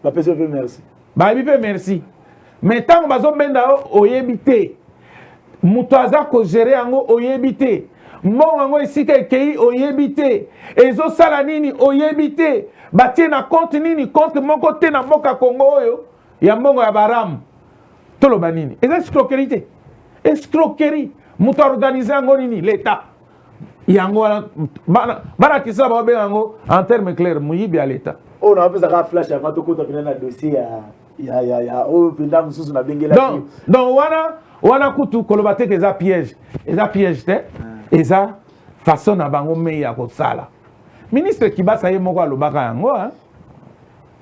bapesi mpe merci bayebi mpe merci mais ntango bazobenda yo oyebi te moto aza kogere yango oyebi te mbongo yango esika ekei oyebi te ezosala nini oyebi te batie na compte nini compte moko te na mboka Congo oyo ya mbongo ya baramu toloba nini eza escroquerie te escroquerie moto organize yango nini l'État yango wana banakisa baobenga yango en terme clair moyibi ya l'État oyo na bapesaka flash avant tokota pena na dossier ya oyo mpenza mosusu nabengela donc wana kutu koloba te ke eza piège te eza façon na bango mei ya kosala ministre Kibasa ye moko alobaka yango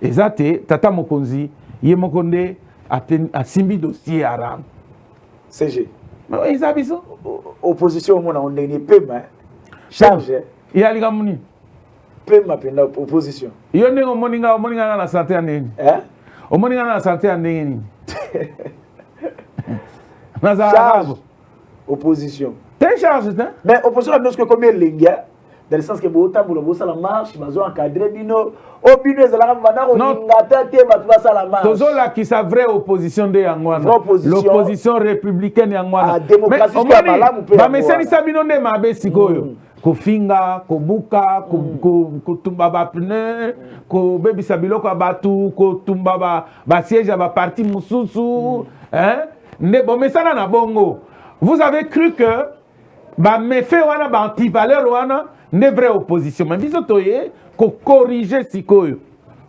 eza te tata mokonzi ye moko nde asimbi dossier ya ram CG eza biso opposition omona ondenge pema charge ya likambo nini pema penda opposition yo ndenge omoninga na santé ya ndenge omoninga na santé ya ndenge nini charge opposition t'es charge mais opposition la noce que combien lingia dans le sens que bo tambulo bo sala marche bazo encadrer bino o bino ezalaka bana ko ngata te batu ba sala marche tozola qui sa vraie opposition de yangwana l'opposition républicaine yangwana démocratie ya malamu pe ba meseni sa bino nde mabe sikoyo kofinga kobuka kotumba ba pneu ko bebisa biloko batu kotumba ba siège ba parti mususu ne bon mesana na bongo vous avez cru que ba méfait wana ba anti-valeur wana ne vraie opposition mais biso toye ko corriger sikoyo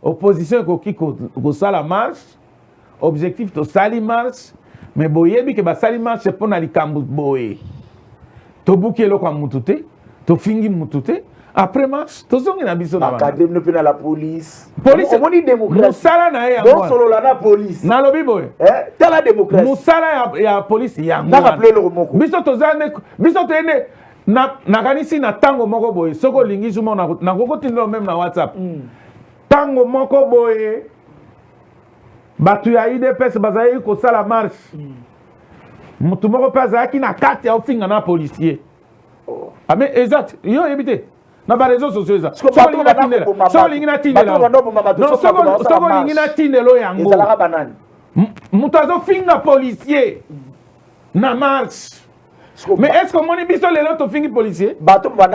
opposition ko sala marche objectif to sali marche mais boyebi ke ba sali marche pona likambu boye to buki eloko ya mutu te to fingi mutu te après marche tozongi na biso na bakadre no pe na la police omoni démocratie musala na ye yango donc solo la police na lobi boye tala démocratie musala ya police yango na rappeler le moko biso tozane biso tene na kanisi na tango moko boye soko lingi jumo na kokotindelo même na WhatsApp tango moko boye batu ya UDPS bazali ko sala marche mutu moko pe azalaki na kati ya ofinga na policier mais exact yo ebite na ba réseaux sociaux eza soko lingi na tindela non soko lingi na tindelo yango ezalaka banani mutu azofinga policier na marche mais est-ce que moni biso lelo tofingi policier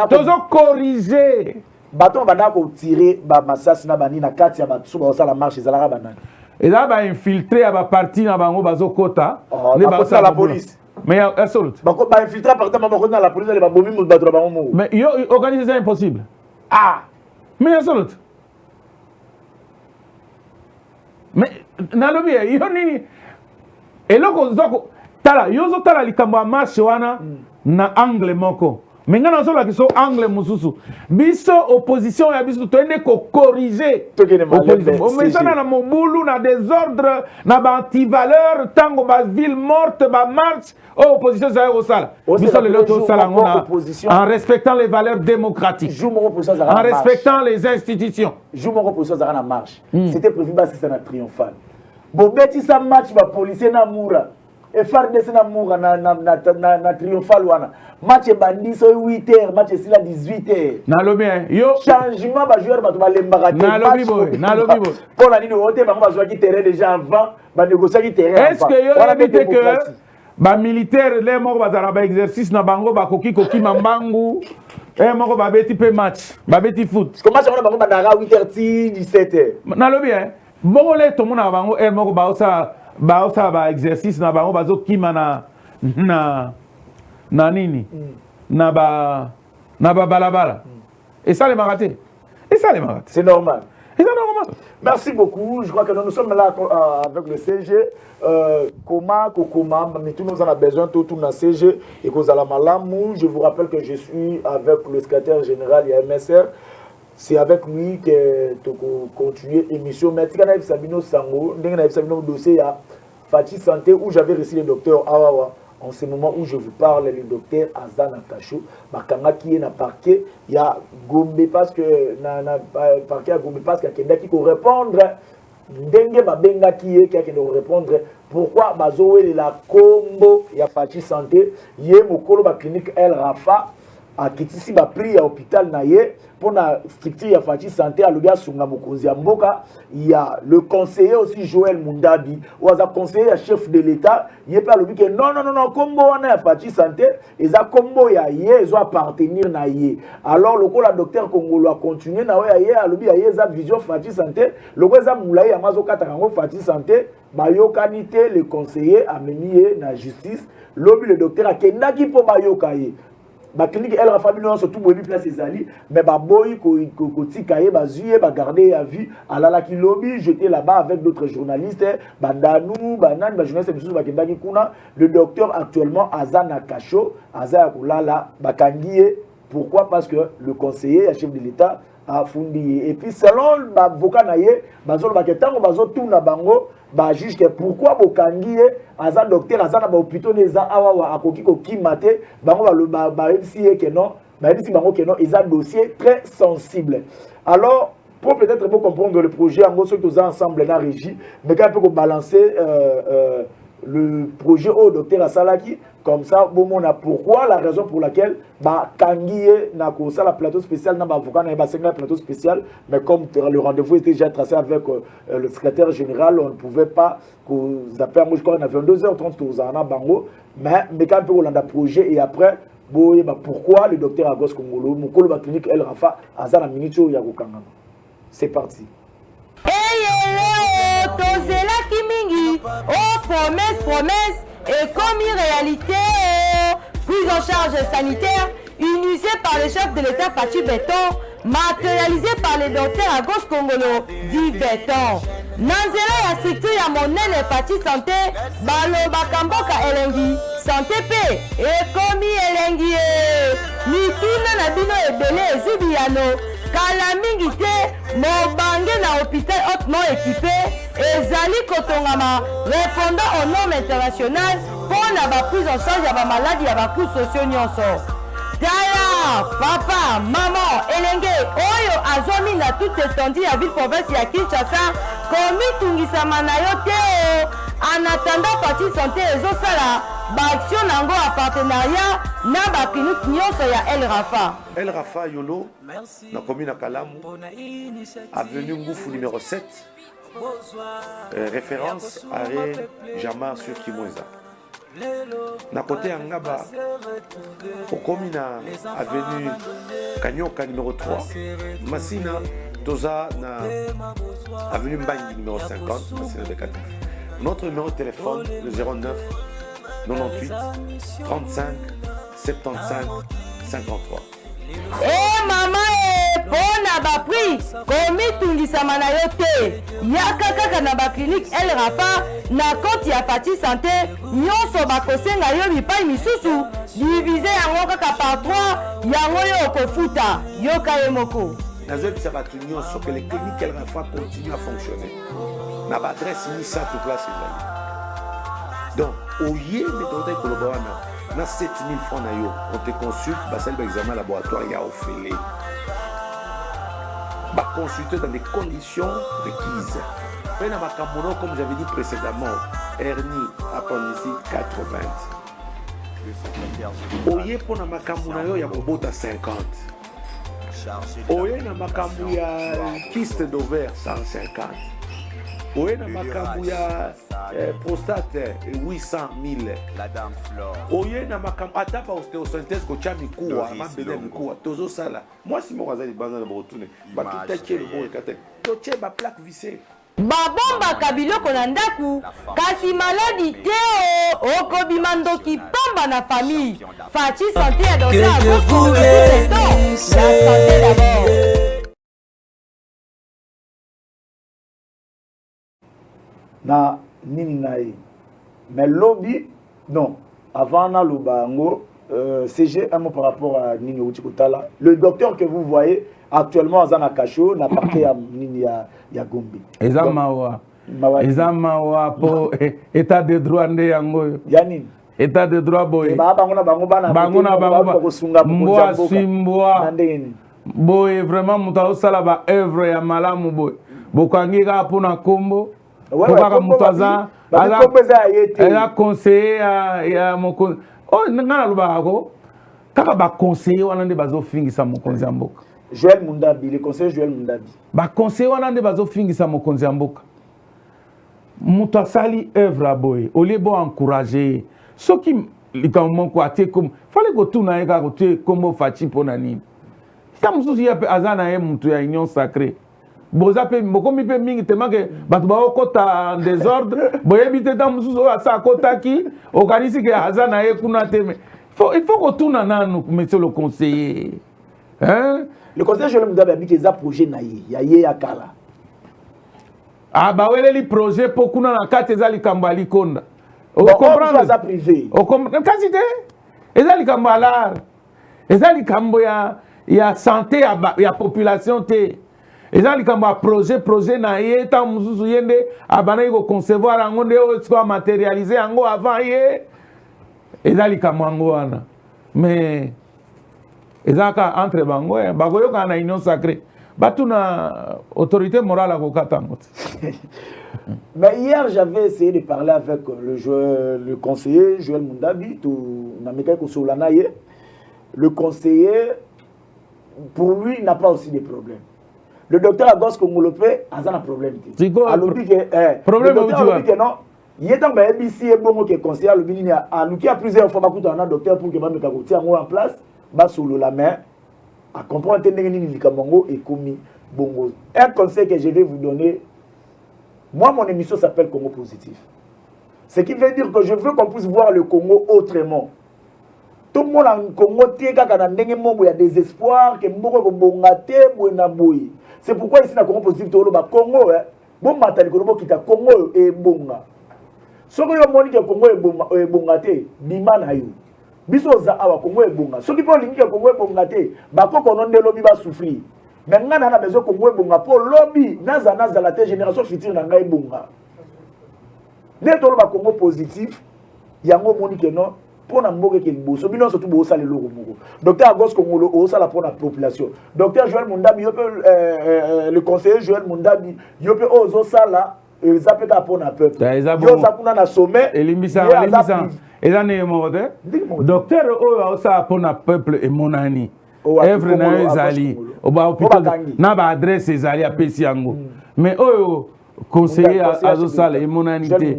tozo corriger bato banda ko tirer ba masasi na bani na kati ya bato ba sala marche ezalaka banani eza ba infiltrer ya ba parti na bango bazokota ne ba sala police mais absolute ba infiltrer par exemple ba la police ba bomi mo bato ba bango mais yo organiser ça impossible mais absolute mais na lobi yo nini eloko zoko tala yozo tala likambo ya marche wana na angle moko mais nga nazola kiso angle mususu biso opposition ya biso toende ko corriger opposition na mobulu na désordre na ba anti-valeur tango ba ville morte ba marche opposition za yo sala biso le to sala ngona en respectant les valeurs démocratiques en respectant les institutions jour mon opposition za na marche c'était prévu ba c'est na triomphal bon beti sa match ba policier na mura FRDC na moura na triomphal wana. Match bandi so 8h, match sila 18h. Nalobi yo changement ba joueur ba to ba lembaka te. Nalobi boy. Pour la nini ote ba joueur qui terrain déjà avant, ba négocier qui terrain. Est-ce que yo évite que ba militaire les moko bazala ba exercice na bango ba koki mambangu moko ba beti pe match, ba beti foot. Comment ça on ba bango na 8h 17h. Nalobi bongo le to mona bango moko ba osa ba exercice na bango bazo kima na nini na ba balabala et ça les maraté c'est normal. Merci beaucoup. Je crois que nous sommes là avec le CG. Mais tout nous en a besoin, tout dans le CG. Et je vous rappelle que je suis avec le secrétaire général et MSR. C'est avec lui que tu continues l'émission. Mais tu as Sabino Sango, tu as Sabino dossier à Fatih Santé où j'avais reçu le docteur Awawa. En ce moment où je vous parle, le docteur Azana Tacho, Makanga qui est dans le parquet, il y a Gombe parce que parquet à Gombe parce qu'il y a quelqu'un qui peut répondre. Dengue Babenga qui est quelqu'un qui doit répondre. Pourquoi Bazoé la combo, il y a Fatih Santé, il y a Mokolo la clinique El Rafa, à Kitisi ba pris à l'hôpital Naye pour la structure ya Fatih Santé à l'obia Sunga Mokonzi Mboka. Il y a le conseiller aussi Joël Mundabi ou à conseiller à chef de l'État. Il y a pas le que non combo on a Fatih Santé et ça combo ya ils ont appartenir Naye. Alors le la docteur Congolo a continué na ya à l'obia ya vision Fatih Santé. Le ko za moulay amazo katakango Fatih Santé bayo kanité le conseiller a mené na justice. L'obia le docteur a kenaki po bayo kaye. La clinique elle a famille surtout pour place ezali mais ba boy ko tikaye ba zuye ba garder à vue alala ki lobby jeter là-bas avec d'autres journalistes bandanou banan ba journaliste bisu ba kendaki kuna le docteur actuellement Azana Kacho Azaya kulala bakangiye. Pourquoi? Parce que le conseiller le chef de l'État a fondé et puis selon l'avocat naye bazolo ba ketango bazo tuna bango ba juge que pourquoi bokangiye aza docteur aza na ba hôpital neza awa akoki ko kimate bango ba FCA que non ba FCA bango que non ils ont dossier très sensible. Alors pour peut-être vous comprendre le projet en gros ceux tous ensemble dans régie mais quand on peut balancer le projet au docteur Asalaki comme ça bon on a pourquoi la raison pour laquelle ba kangiye na ko ça la plateau spécial na ba avocat na ba plateau spécial mais comme le rendez-vous était déjà tracé avec le secrétaire général on ne pouvait pas que zapper moi je crois on avait 2h30 tous en bango mais quand on a projet et après bon pourquoi le docteur Agos Kongolo mukolo ba clinique El Rafa azana minito ya kokanga. C'est parti. Tozela Kimingi, promesse, et comme une réalité, prise en charge sanitaire, initiée par le chef de l'État Fatih Béton, matérialisée par le docteur Agos Kongolo, dit Béton. Nanzela ya structure ya monene Fatih Santé, balo bakamboka elengi, santé pe, et comme elengi, mituna na bino ebele ezubiano, kala mingi te mobange na hôpital hautement équipé ezali kotongama répondant aux normes internationales pour la prise en charge ya ba maladie ya ba coups sociaux nyonso. Tala papa maman elenge oyo azomi na toute étendue ya ville province ya Kinshasa komi tungisama na yo te en attendant Fatih Santé ezosala baaction nango a partenariat na ba clinique nyonso ya El Rafa. El Rafa Yolo, na commune à Kalamu, avenue Ngoufou numéro 7, référence arrêt Jama sur Kimweza. Na côté Angaba, au commune avenue Kanyoka numéro 3, Massina, Toza na avenue Mbangi numéro 50, Massina de 4. Notre numéro de téléphone, le 09 98 35 75 53. Eh maman pona ba prix komi tungisama na yo te yaka kaka na ba clinique El Rafa na compte ya Fatih Santé nyonso bakosenga yo bipai misusu divisé yango kaka par 3 yango yo kofuta yoka ye moko. Nazobisa batu nyonso que les cliniques El Rafa continuent à fonctionner. Na ba adresse misa tout place ezali. Donc oye méthode collaborer na 7000 francs na yo on te consulte basel examen laboratoire ya ofélé ba consulter dans des conditions requises. Pena ba kamono comme j'avais dit précédemment hernie appendicite 80. Oye pour na makambu na yo ya kobota 50. Oye na makambu ya kyste d'ovaire 150. Oye na makambu ya prostate 800,000. Oye na makambu ata pa ostéosynthèse ko cha mikuwa mabele mikuwa tozo sala. Moi si mo razali banza na retourner. Ba tout taché le bon kate. To che ba plaque vissée. babombaka biloko na ndaku kasi maladi te okobima ndoki pamba na famille Fachi santé ya docteur Agosco la santé d'abord. Na nini nae mais lobby non avant na lobango CG un mot par rapport à nini utikotala le docteur que vous voyez actuellement Azana Kacho n'a pas fait nini ya Gombe Ezamawa po état de droit nde yango yanini état de droit boy bangona mboa simboa boy vraiment muta sala ba œuvre ya malamu boy bokangi ka pona kombo bokaka mutaza ala conseiller ya moko oh ngana lubaka ko kaka ba conseiller wana nde bazo fingisa mokonzi ya mboka Joël Mundabi, le conseiller Joël Mundabi. Ba conseiller wana nde bazo fingisa mokonzi ya mboka. Mutu asali œuvre aboye, olie bo encourager. Soki likamon ko atie comme fallait ko tuna eka ko tie kombo Fachi pona nini. Ça mususu ya pe azana ye mutu ya union sacrée. Boza pe bokomi pe mingi tellement que batu ba okota en désordre, boyebi te ta mususu asa kotaki, okanisi ke azana ye kuna teme. Il faut ko tuna nanu monsieur le conseiller. Hein? Le conseil Joël Mundabi a dit que ça projet naïe, ya ye ya kala. Ah bah ouais les projets pour qu'on a quatre ezali kambali konda. On comprend ça privé. On comprend quasi ezali kambalar. Ezali kambo ya santé ya population te. Ezali kambo projet naïe ta mususu yende abana ko concevoir angonde o soit matérialiser ango avant ye. Ezali kambo ango wana. Mais ezaka entre bango bagoyo kana union sacrée batuna autorité morale à kokatango. Mais hier j'avais essayé de parler avec le conseiller Joël Mundabi tout nameka ko solanaye. Le conseiller pour lui il n'a pas aussi des problèmes. Le docteur Agosco Ngolopé a un problème. Problème que non. Il est dans ABC et bon que conseiller le bini a nous qui a plusieurs fois beaucoup dans un docteur pour que même ka en place. Bas sous la main à comprendre et commis bongo. Un conseil que je vais vous donner, moi mon émission s'appelle Congo Positif. Ce qui veut dire que je veux qu'on puisse voir le Congo autrement. Tout le monde en Congo il y a des espoirs que c'est pourquoi ici dans Congo Positif Congo bon matin Congo et bonga. Ce que yo moni que Congo et bonga te bima na yo. Biso za awa Congo ebonga soki po lingi Congo ebonga te bakoko nonde lobi ba souffrir mais ngana na besoin Congo ebonga po lobi naza la génération future na ngai ebonga ne tolo ba Congo positif yango moni ke non pour na mboke ke liboso bino surtout bo sala loko moko docteur Agosco Ngolo o sala pour la population docteur Joël Mundabi le conseiller Joël Mundabi yope ozo sala zapeta pour na peuple yo zakuna na sommet elimbisa ezane mode docteur o sa pour na peuple et monani œuvre na ezali oba hôpital na ba adresse ezali apesi yango mais o conseiller azo sala et monanité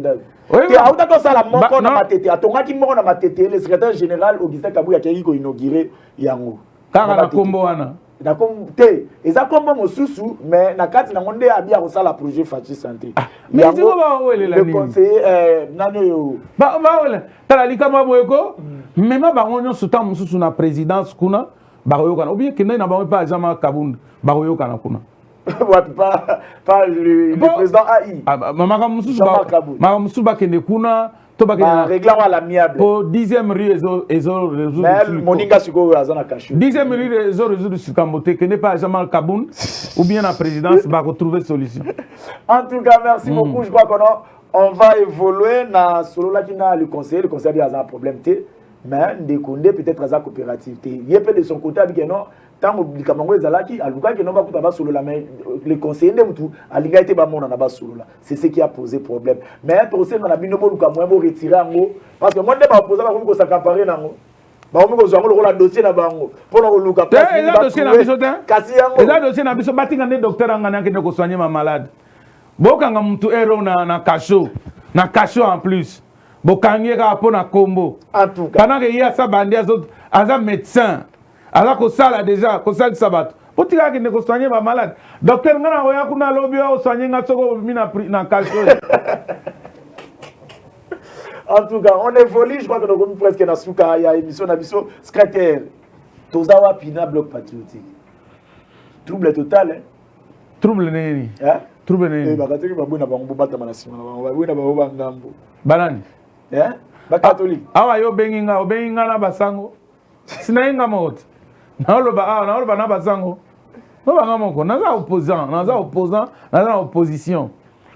oui autant que ça la moko na matete atongaki moko na matete le secrétaire général Augustin Kabuya qui ko inaugurer yango kaka na kombo wana na comme te eza kombo mosusu mais na kati na ngonde abia ko sala projet Fachi santé mais tu va welela ni le conseiller nano yo ba wele tala likama boyeko même ba ngonyo suta mususu na présidence kuna ba yoka ou bien kende na ba pas jamais Kabunda ba yoka na kuna pas le président AI mama mususu ba kende kuna to ba kende régler à l'amiable pour 10e rue ezo résoudre moninga siko azana kashu 10e rue ezo résoudre sur Kambote que n'est pas jamais Kabunda ou bien la présidence va retrouver solution. En tout cas merci beaucoup, je crois qu'on va évoluer na solo la kina le conseiller a un problème té mais Ndekonde peut-être à sa coopérative. Il y a de son côté avec non tant que Kamango Zalaki, à Luka qui n'a pas pu solo la mais les conseillers de tout, à l'égalité de mon en solo là. C'est ce qui a posé problème. Mais pour ça, on a bien nous Luka moi retirer en haut parce que moi je pas poser comme ça s'accaparer dans haut. Bah on me joue le dossier na bango. Pour nous Luka. Et là dossier na biso ta. Et là dossier na biso batinga ne docteur angana qui ne soigner ma malade. Bokanga mutu ero na cachot. Na cachot en plus. Bokangera pour na combo. En tout cas. Pendant que il y a ça bandi aza médecin. Alors que ça là déjà, que ça le sabat. Pour tirer qui ne soigner ma malade. Docteur ngana oya kuna lobby o soigner ngatoko mina na cachot. En tout cas, on évolue, je crois que nous avons presque dans Souka, il y a une émission d'ambition secrétaire. Tozawa Pina Bloc Patriotique. Trouble total, hein? Trouble nini? Hein? Trouble nini? Eh, bakateki babuna bango bata manasima, babuna bango bangambo. Banani? Hein? Ba catholique. Awa yo benginga na basango. Sinainga mot. Naoloba na basango. No banga moko, naza opposant, naza opposition.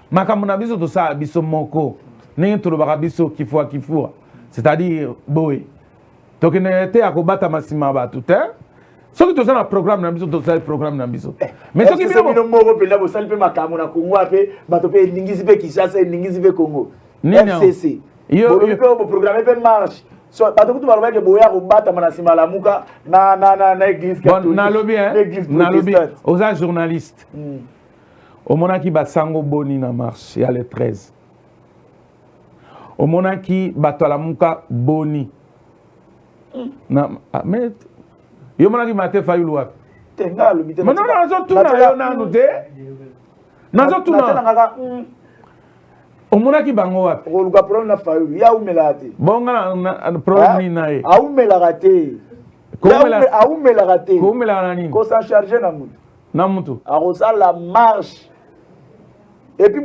Makambo na biso to sa biso moko. C'est-à-dire, boé. Donc, il était à combattre Massima tout à l'heure. Ce qui est un programme, c'est un programme. Mais ce qui est un Congo. FCC. Le programme est marche. Aux journalistes. Au moment qui Basango Boni na marche, il y a les 13. Au moment qui Batalamuka Boni. Mais il y a qui m'a fait faillir le wap. Mais non, tout au moment qui bango wap. Bon, problème ni nae. La marche. Et puis,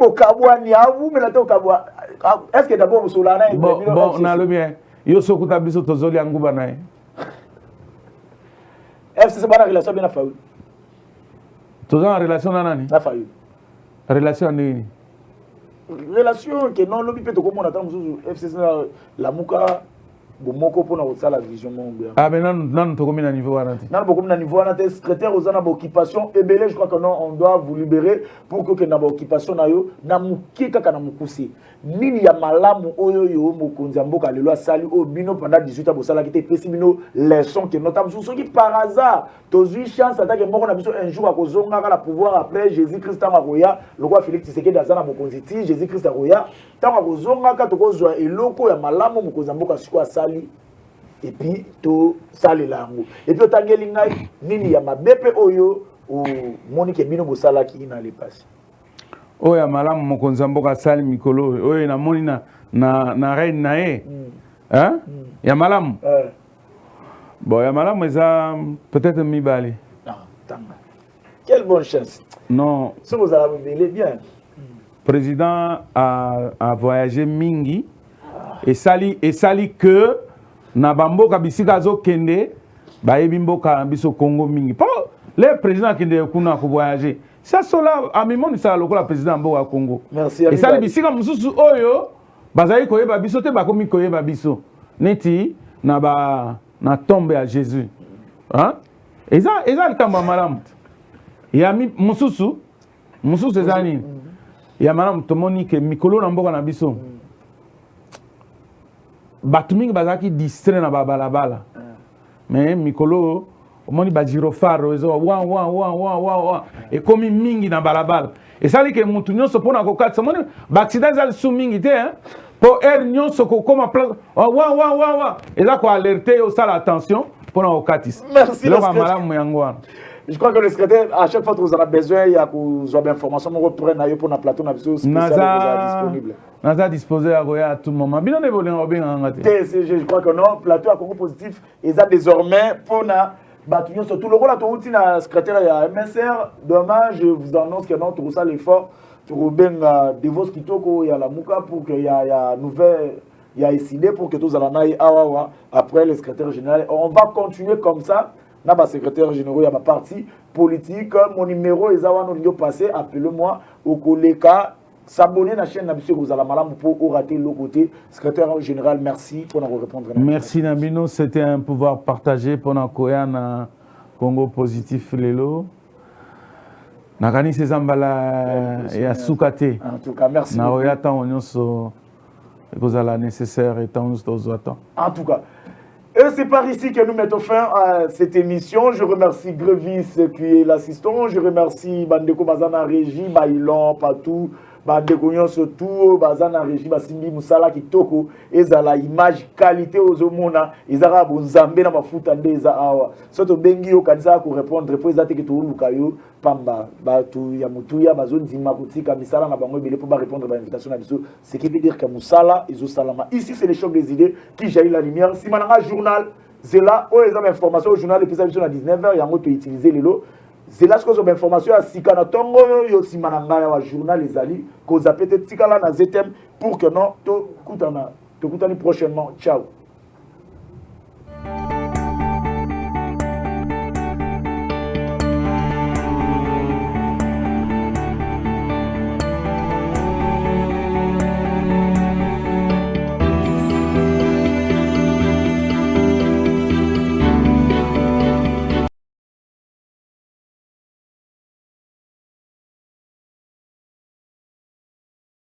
est-ce que d'abord, vous avez bon, on a le bien. Yo sokuta biso tozoli anguba nae. FCC bana relation bien failli. Tozo en relation na nani? Na failli. Relation nini? Relation que non lobi peut comme on attend FCC la muka bomoko pour na la vision mondiale. Ah mais non to comme na niveau wana te. Non beaucoup na niveau wana te secrétaire aux ana occupation et belé je crois que non on doit vous libérer pour que na occupation na yo na mukika kana mukusi. Nini ya malamu oyo yo mokonzi mboka lelo asali o bino pendant 18 ans bosala ki te pesi bino leçon que notamment ceux qui par hasard tozui chance attaque moko na biso un jour akozonga la pouvoir après Jésus-Christ en Roya le roi Félix Tshisekedi azana mokonzi ti Jésus-Christ Roya tant akozonga ka tokozwa eloko ya malamu mokonzi mboka siko asali et puis to sali lango et puis tangeli ngai nini ya mabepe oyo o monike bino bosala ki na le passé. Oya malamu mokonzi mboka sali mikolo oyo na moni na reine na e hein ya malamu bon ya malamu eza peut-être mibale quelle bonne chance non si vous allez bien président a voyagé mingi et sali que na bamboka bisika zo kende ba yebi mboka biso Congo mingi po le président kende kuna ko voyager. Ça cela a mis mon ça le président Mboka Congo. Merci. Et ça les bisika mususu oyo bazali koyeba biso te bakomi koyeba biso. Neti na tombe à Jésus. Hein? Et ça le kamba malam. Il y a mususu ezani. Il y a malam tomoni ke mikolo na mboka na biso. Batumingi bazaki distrait na balabala. Mais mikolo omoni ba girofaro ezo wa et komi mingi na balabala et ça li ke mutu nyonso pona ko katsa moni ba accident za su mingi te hein po nyonso ko koma wa et là ko alerter au sala attention pona ko katis. Merci le secrétaire. Je crois que le secrétaire à chaque fois que vous avez besoin il y a que vous avez information on reprend ailleurs pour na plateau na biso disponible. Naza disposé à tout moment. Bien on évolue en bien ngate. Je crois que non plateau à Congo positif et ça désormais pour na Batunion, surtout le rôle à tout na secrétaire à MSR. Demain, je vous annonce que non, tout ça l'effort. Tout bien de vos kitoko il y a la muka pour qu'il y a nouvelle, il y a décidé pour que tous allez awawa après le secrétaire général. On va continuer comme ça. N'a pas secrétaire général, il y a ma partie politique. Mon numéro est awa non passé. Appelez-moi au Koleka s'abonner à la chaîne Nabissé Rosalamalam pour rater le côté. Secrétaire général, merci pour nous répondre. Merci Nabino, c'était un pouvoir partagé pour nous Koyan Congo Positif Lelo. Nakani Sezambala et Asukate. En tout cas, merci. Naoyata Onyoso, Gozala nécessaire et tant en tout cas. Et c'est par ici que nous mettons fin à cette émission. Je remercie Grevis qui est l'assistant. Je remercie Bandeko Bazana Régie, Bailon, Patou, Bandeko Nyon surtout, Bazana Régie, Basimbi Moussala Kitoko, Ezala image, qualité aux homona, Ezara Bonzambe na mafuta ndeza awa. Soto Bengi yo kanisa ko répondre pour ezate que tout lukayo pamba batu ya mutuya bazone zima kutika misala na bango belé pour ba répondre à l'invitation na biso. Ce qui veut dire que Moussala izo salama. Ici c'est le choc des idées qui jaillit la lumière. Si mananga journal Zela, oh, les informations au journal, l'épisode à 19h, il y a un autre utiliser les lots. Zela, ce que les informations à Sikana Tongo, yo si mananga ya journal les ali, qu'on a peut-être Sikala na Zetem pour que non, to kutana prochainement. Ciao.